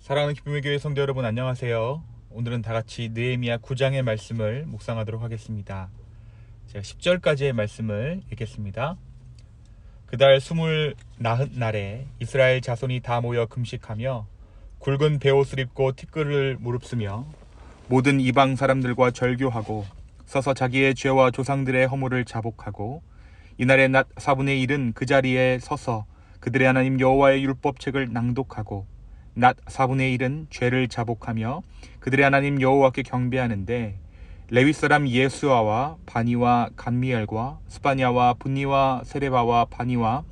사랑하는 기쁨의 교회 성도 여러분, 안녕하세요. 오늘은 다같이 느헤미야 9장의 말씀을 묵상하도록 하겠습니다. 제가 10절까지의 말씀을 읽겠습니다. 그달 29날에 이스라엘 자손이 다 모여 금식하며 굵은 베옷을 입고 티끌을 무릅쓰며 모든 이방 사람들과 절교하고 서서 자기의 죄와 조상들의 허물을 자복하고 이날의 낮 4분의 1은 그 자리에 서서 그들의 하나님 여호와의 율법책을 낭독하고 낮 4분의 1은 죄를 자복하며 그들의 하나님 여호와께 경배하는데 레위 사람 예수아와 바니와 감미엘과 스바냐와 분니와 세레바와 바니와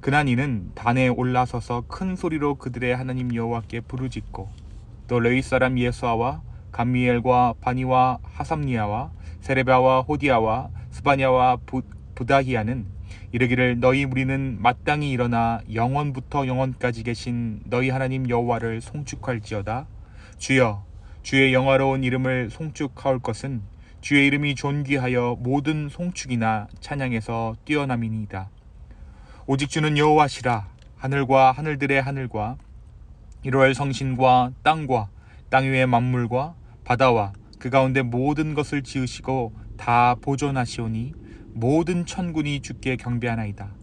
그나니는 단에 올라서서 큰 소리로 그들의 하나님 여호와께 부르짖고 또 레위 사람 예수아와 감미엘과 바니와 하삼니아와 세레바와 호디아와 스바냐와 부다히아는 이르기를 너희 무리는 마땅히 일어나 영원부터 영원까지 계신 너희 하나님 여호와를 송축할지어다. 주여, 주의 영화로운 이름을 송축하올 것은 주의 이름이 존귀하여 모든 송축이나 찬양에서 뛰어남이니이다. 오직 주는 여호와시라. 하늘과 하늘들의 하늘과 이로엘 성신과 땅 위의 만물과 바다와 그 가운데 모든 것을 지으시고 다 보존하시오니 모든 천군이 주께 경배하나이다.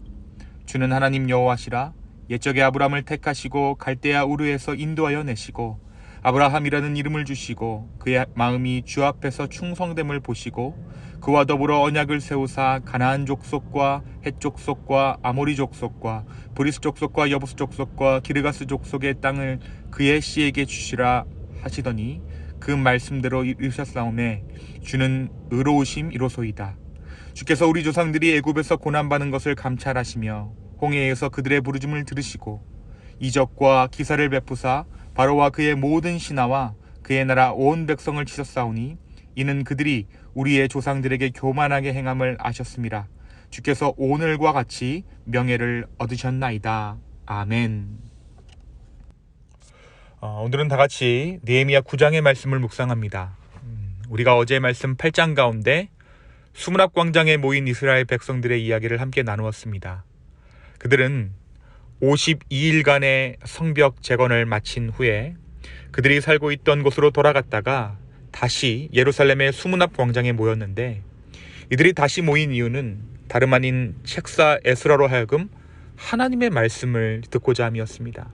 주는 하나님 여호와시라. 옛적에 아브라함을 택하시고 갈대아 우르에서 인도하여 내시고 아브라함이라는 이름을 주시고 그의 마음이 주 앞에서 충성됨을 보시고 그와 더불어 언약을 세우사 가나안 족속과 헷 족속과 아모리 족속과 브리스 족속과 여부스 족속과 기르가스 족속의 땅을 그의 씨에게 주시라 하시더니 그 말씀대로 이루셨사오매 주는 의로우심 이로소이다. 주께서 우리 조상들이 애굽에서 고난받는 것을 감찰하시며 홍해에서 그들의 부르짖음을 들으시고 이적과 기사를 베푸사 바로와 그의 모든 신하와 그의 나라 온 백성을 치셨사오니 이는 그들이 우리의 조상들에게 교만하게 행함을 아셨음이라. 주께서 오늘과 같이 명예를 얻으셨나이다. 아멘. 오늘은 다같이 느헤미야 9장의 말씀을 묵상합니다. 우리가 어제 말씀 8장 가운데 수문앞 광장에 모인 이스라엘 백성들의 이야기를 함께 나누었습니다. 그들은 52일간의 성벽 재건을 마친 후에 그들이 살고 있던 곳으로 돌아갔다가 다시 예루살렘의 수문앞 광장에 모였는데 이들이 다시 모인 이유는 다름 아닌 책사 에스라로 하여금 하나님의 말씀을 듣고자 함이었습니다.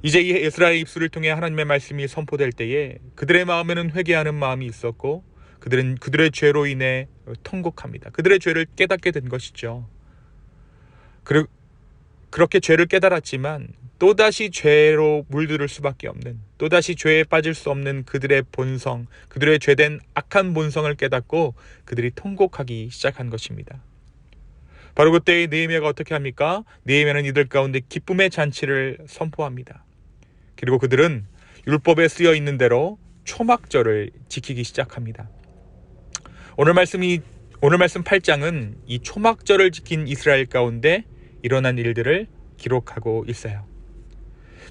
이제 이 에스라의 입술을 통해 하나님의 말씀이 선포될 때에 그들의 마음에는 회개하는 마음이 있었고 그들은 그들의 죄로 인해 통곡합니다. 그들의 죄를 깨닫게 된 것이죠. 그렇게 죄를 깨달았지만 또다시 죄로 물들을 수밖에 없는, 또다시 죄에 빠질 수 없는 그들의 본성, 그들의 죄된 악한 본성을 깨닫고 그들이 통곡하기 시작한 것입니다. 바로 그때 느헤미야가 어떻게 합니까? 느헤미야는 이들 가운데 기쁨의 잔치를 선포합니다. 그리고 그들은 율법에 쓰여 있는 대로 초막절을 지키기 시작합니다. 오늘 말씀 8장은 이 초막절을 지킨 이스라엘 가운데 일어난 일들을 기록하고 있어요.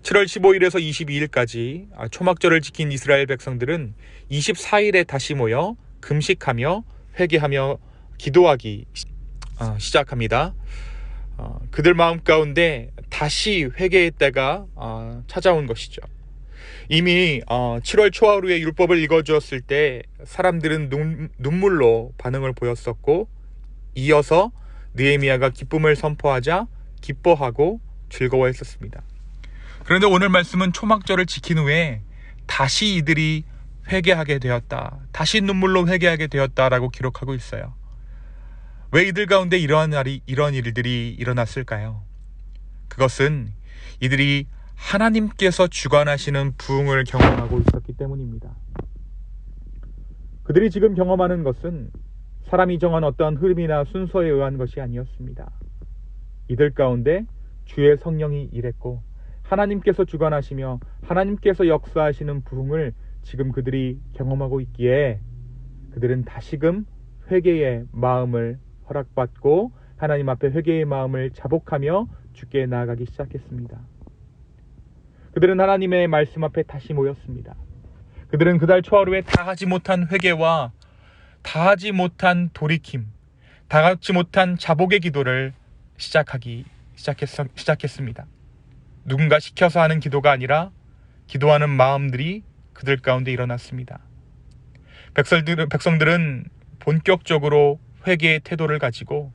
7월 15일에서 22일까지 초막절을 지킨 이스라엘 백성들은 24일에 다시 모여 금식하며 회개하며 기도하기 시작합니다. 그들 마음 가운데 다시 회개의 때가 찾아온 것이죠. 이미 7월 초하루에 율법을 읽어주었을 때 사람들은 눈물로 반응을 보였었고 이어서 느헤미야가 기쁨을 선포하자 기뻐하고 즐거워했었습니다. 그런데 오늘 말씀은 초막절을 지킨 후에 다시 이들이 회개하게 되었다, 다시 눈물로 회개하게 되었다라고 기록하고 있어요. 왜 이들 가운데 이런 일들이 일어났을까요? 그것은 이들이 하나님께서 주관하시는 부흥을 경험하고 있었기 때문입니다. 그들이 지금 경험하는 것은 사람이 정한 어떠한 흐름이나 순서에 의한 것이 아니었습니다. 이들 가운데 주의 성령이 일했고 하나님께서 주관하시며 하나님께서 역사하시는 부흥을 지금 그들이 경험하고 있기에 그들은 다시금 회개의 마음을 허락받고 하나님 앞에 회개의 마음을 자복하며 주께 나아가기 시작했습니다. 그들은 하나님의 말씀 앞에 다시 모였습니다. 그들은 그달 초하루에 다하지 못한 회개와 다하지 못한 돌이킴, 다하지 못한 자복의 기도를 시작했습니다. 누군가 시켜서 하는 기도가 아니라 기도하는 마음들이 그들 가운데 일어났습니다. 백성들은 본격적으로 회개의 태도를 가지고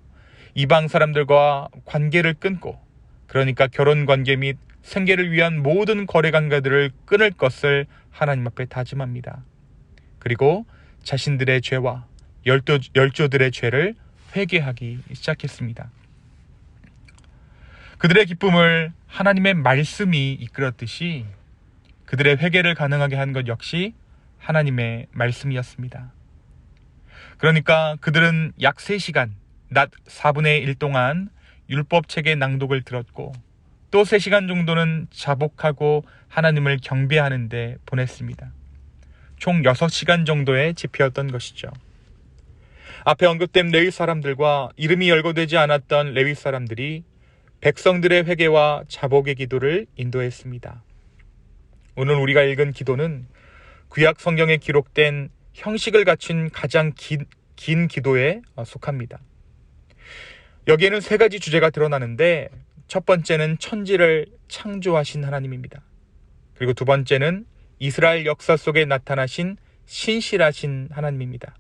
이방 사람들과 관계를 끊고, 그러니까 결혼 관계 및 생계를 위한 모든 거래 관계들을 끊을 것을 하나님 앞에 다짐합니다. 그리고 자신들의 죄와 열조들의 죄를 회개하기 시작했습니다. 그들의 기쁨을 하나님의 말씀이 이끌었듯이 그들의 회개를 가능하게 한 것 역시 하나님의 말씀이었습니다. 그러니까 그들은 약 3시간, 낮 4분의 1 동안 율법책의 낭독을 들었고, 또 3시간 정도는 자복하고 하나님을 경배하는 데 보냈습니다. 총 6시간 정도의 집회였던 것이죠. 앞에 언급된 레위 사람들과 이름이 열거되지 않았던 레위 사람들이 백성들의 회개와 자복의 기도를 인도했습니다. 오늘 우리가 읽은 기도는 구약 성경에 기록된 형식을 갖춘 가장 긴 기도에 속합니다. 여기에는 3가지 주제가 드러나는데, 첫 번째는 천지를 창조하신 하나님입니다. 그리고 두 번째는 이스라엘 역사 속에 나타나신 신실하신 하나님입니다.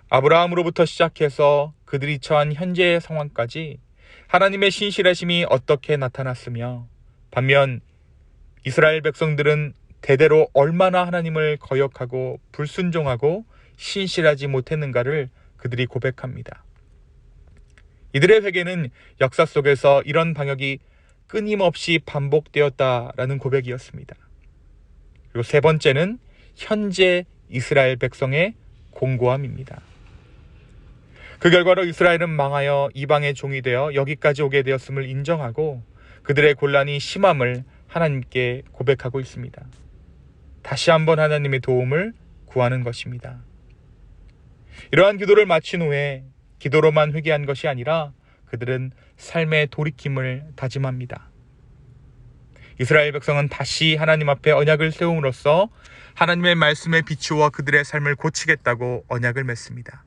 아브라함으로부터 시작해서 그들이 처한 현재의 상황까지 하나님의 신실하심이 어떻게 나타났으며, 반면 이스라엘 백성들은 대대로 얼마나 하나님을 거역하고 불순종하고 신실하지 못했는가를 그들이 고백합니다. 이들의 회개는 역사 속에서 이런 방역이 끊임없이 반복되었다라는 고백이었습니다. 그리고 3번째는 현재 이스라엘 백성의 공고함입니다. 그 결과로 이스라엘은 망하여 이방의 종이 되어 여기까지 오게 되었음을 인정하고 그들의 곤란이 심함을 하나님께 고백하고 있습니다. 다시 한번 하나님의 도움을 구하는 것입니다. 이러한 기도를 마친 후에 기도로만 회개한 것이 아니라 그들은 삶의 돌이킴을 다짐합니다. 이스라엘 백성은 다시 하나님 앞에 언약을 세움으로써 하나님의 말씀에 비추어 그들의 삶을 고치겠다고 언약을 맺습니다.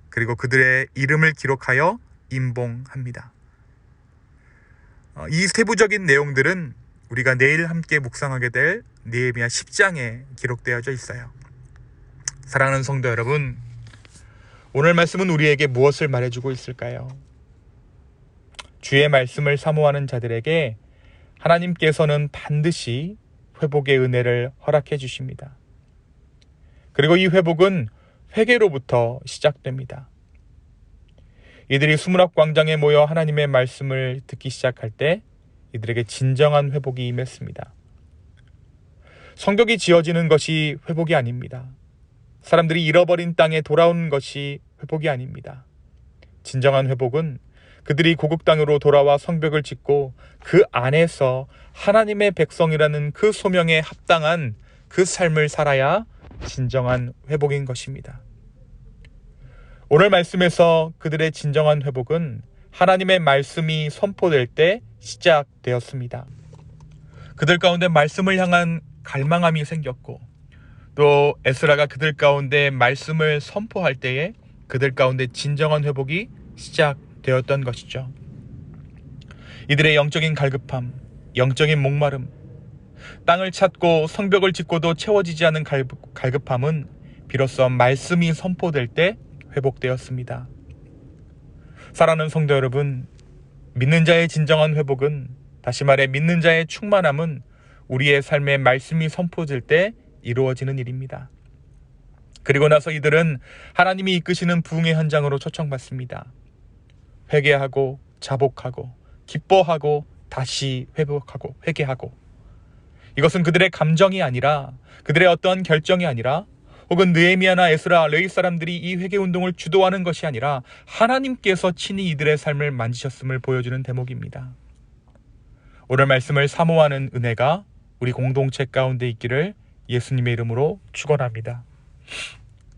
그리고 그들의 이름을 기록하여 임봉합니다. 이 세부적인 내용들은 우리가 내일 함께 묵상하게 될 느헤미야 10장에 기록되어져 있어요. 사랑하는 성도 여러분, 오늘 말씀은 우리에게 무엇을 말해주고 있을까요? 주의 말씀을 사모하는 자들에게 하나님께서는 반드시 회복의 은혜를 허락해 주십니다. 그리고 이 회복은 회개로부터 시작됩니다. 이들이 수문학 광장에 모여 하나님의 말씀을 듣기 시작할 때 이들에게 진정한 회복이 임했습니다. 성벽이 지어지는 것이 회복이 아닙니다. 사람들이 잃어버린 땅에 돌아오는 것이 회복이 아닙니다. 진정한 회복은 그들이 고국 땅으로 돌아와 성벽을 짓고 그 안에서 하나님의 백성이라는 그 소명에 합당한 그 삶을 살아야 진정한 회복인 것입니다. 오늘 말씀에서 그들의 진정한 회복은 하나님의 말씀이 선포될 때 시작되었습니다. 그들 가운데 말씀을 향한 갈망함이 생겼고, 또 에스라가 그들 가운데 말씀을 선포할 때에 그들 가운데 진정한 회복이 시작되었던 것이죠. 이들의 영적인 갈급함, 영적인 목마름, 땅을 찾고 성벽을 짓고도 채워지지 않은 갈급함은 비로소 말씀이 선포될 때 회복되었습니다. 사랑하는 성도 여러분, 믿는 자의 진정한 회복은, 다시 말해 믿는 자의 충만함은 우리의 삶에 말씀이 선포될 때 이루어지는 일입니다. 그리고 나서 이들은 하나님이 이끄시는 부흥의 현장으로 초청받습니다. 회개하고 자복하고 기뻐하고 다시 회복하고 회개하고, 이것은 그들의 감정이 아니라, 그들의 어떠한 결정이 아니라, 혹은 느헤미야나 에스라, 레위 사람들이 이 회개운동을 주도하는 것이 아니라 하나님께서 친히 이들의 삶을 만지셨음을 보여주는 대목입니다. 오늘 말씀을 사모하는 은혜가 우리 공동체 가운데 있기를 예수님의 이름으로 축원합니다.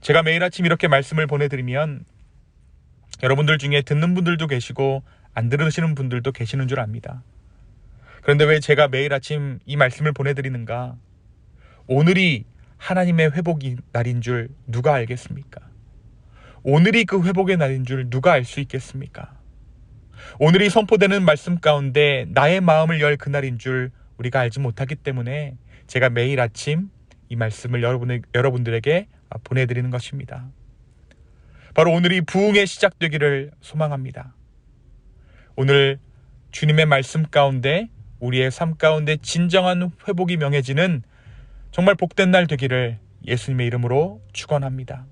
제가 매일 아침 이렇게 말씀을 보내드리면 여러분들 중에 듣는 분들도 계시고 안 들으시는 분들도 계시는 줄 압니다. 그런데 왜 제가 매일 아침 이 말씀을 보내드리는가? 오늘이 하나님의 회복의 날인 줄 누가 알겠습니까? 오늘이 그 회복의 날인 줄 누가 알 수 있겠습니까? 오늘이 선포되는 말씀 가운데 나의 마음을 열 그날인 줄 우리가 알지 못하기 때문에 제가 매일 아침 이 말씀을 여러분들에게 보내드리는 것입니다. 바로 오늘이 부흥의 시작되기를 소망합니다. 오늘 주님의 말씀 가운데 우리의 삶 가운데 진정한 회복이 명해지는 정말 복된 날 되기를 예수님의 이름으로 축원합니다.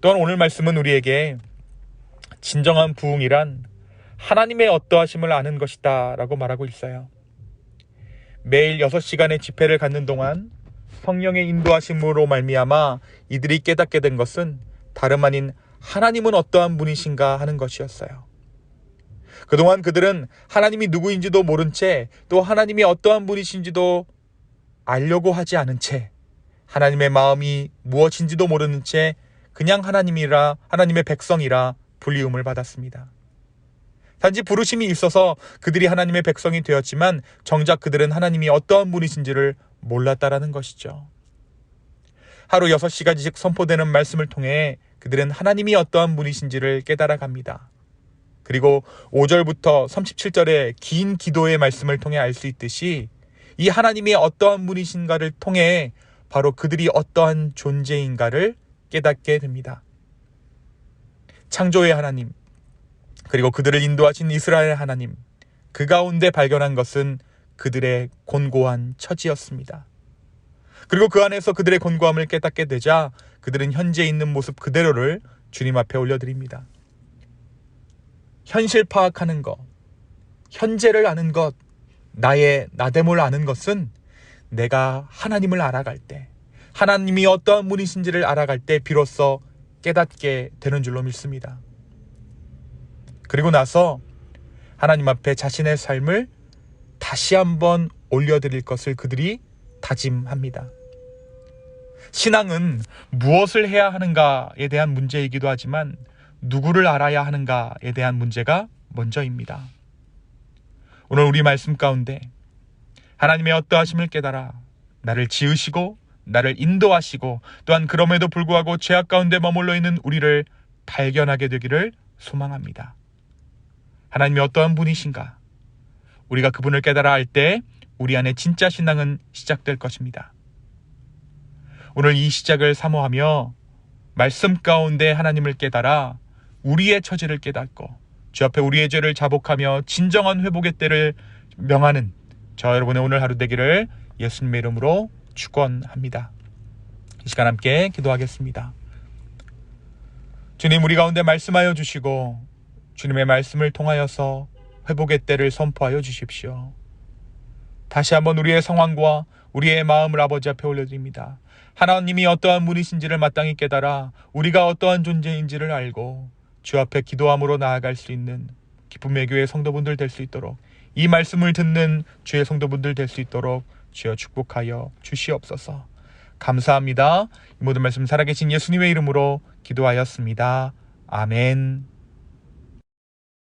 또한 오늘 말씀은 우리에게 진정한 부흥이란 하나님의 어떠하심을 아는 것이다 라고 말하고 있어요. 매일 6시간의 집회를 갖는 동안 성령의 인도하심으로 말미암아 이들이 깨닫게 된 것은 다름 아닌 하나님은 어떠한 분이신가 하는 것이었어요. 그동안 그들은 하나님이 누구인지도 모른 채 또 하나님이 어떠한 분이신지도 알려고 하지 않은 채 하나님의 마음이 무엇인지도 모르는 채 그냥 하나님의 백성이라 불리움을 받았습니다. 단지 부르심이 있어서 그들이 하나님의 백성이 되었지만 정작 그들은 하나님이 어떠한 분이신지를 몰랐다라는 것이죠. 하루 6시간씩 선포되는 말씀을 통해 그들은 하나님이 어떠한 분이신지를 깨달아갑니다. 그리고 5절부터 37절의 긴 기도의 말씀을 통해 알 수 있듯이 이 하나님이 어떠한 분이신가를 통해 바로 그들이 어떠한 존재인가를 깨닫게 됩니다. 창조의 하나님, 그리고 그들을 인도하신 이스라엘 하나님, 그 가운데 발견한 것은 그들의 곤고한 처지였습니다. 그리고 그 안에서 그들의 곤고함을 깨닫게 되자 그들은 현재 있는 모습 그대로를 주님 앞에 올려드립니다. 현실 파악하는 것, 현재를 아는 것, 나의 나됨을 아는 것은 내가 하나님을 알아갈 때, 하나님이 어떠한 분이신지를 알아갈 때 비로소 깨닫게 되는 줄로 믿습니다. 그리고 나서 하나님 앞에 자신의 삶을 다시 한번 올려드릴 것을 그들이 다짐합니다. 신앙은 무엇을 해야 하는가에 대한 문제이기도 하지만 누구를 알아야 하는가에 대한 문제가 먼저입니다. 오늘 우리 말씀 가운데 하나님의 어떠하심을 깨달아 나를 지으시고 나를 인도하시고 또한 그럼에도 불구하고 죄악 가운데 머물러 있는 우리를 발견하게 되기를 소망합니다. 하나님이 어떠한 분이신가? 우리가 그분을 깨달아 알 때 우리 안에 진짜 신앙은 시작될 것입니다. 오늘 이 시작을 사모하며 말씀 가운데 하나님을 깨달아 우리의 처지를 깨닫고 주 앞에 우리의 죄를 자복하며 진정한 회복의 때를 명하는 저 여러분의 오늘 하루 되기를 예수님의 이름으로 축원합니다. 이 시간 함께 기도하겠습니다. 주님, 우리 가운데 말씀하여 주시고 주님의 말씀을 통하여서 회복의 때를 선포하여 주십시오. 다시 한번 우리의 상황과 우리의 마음을 아버지 앞에 올려드립니다. 하나님이 어떠한 분이신지를 마땅히 깨달아 우리가 어떠한 존재인지를 알고 주 앞에 기도함으로 나아갈 수 있는 기쁨의 교회 성도분들 될 수 있도록, 이 말씀을 듣는 주의 성도분들 될 수 있도록 주여 축복하여 주시옵소서. 감사합니다. 이 모든 말씀 살아계신 예수님의 이름으로 기도하였습니다. 아멘.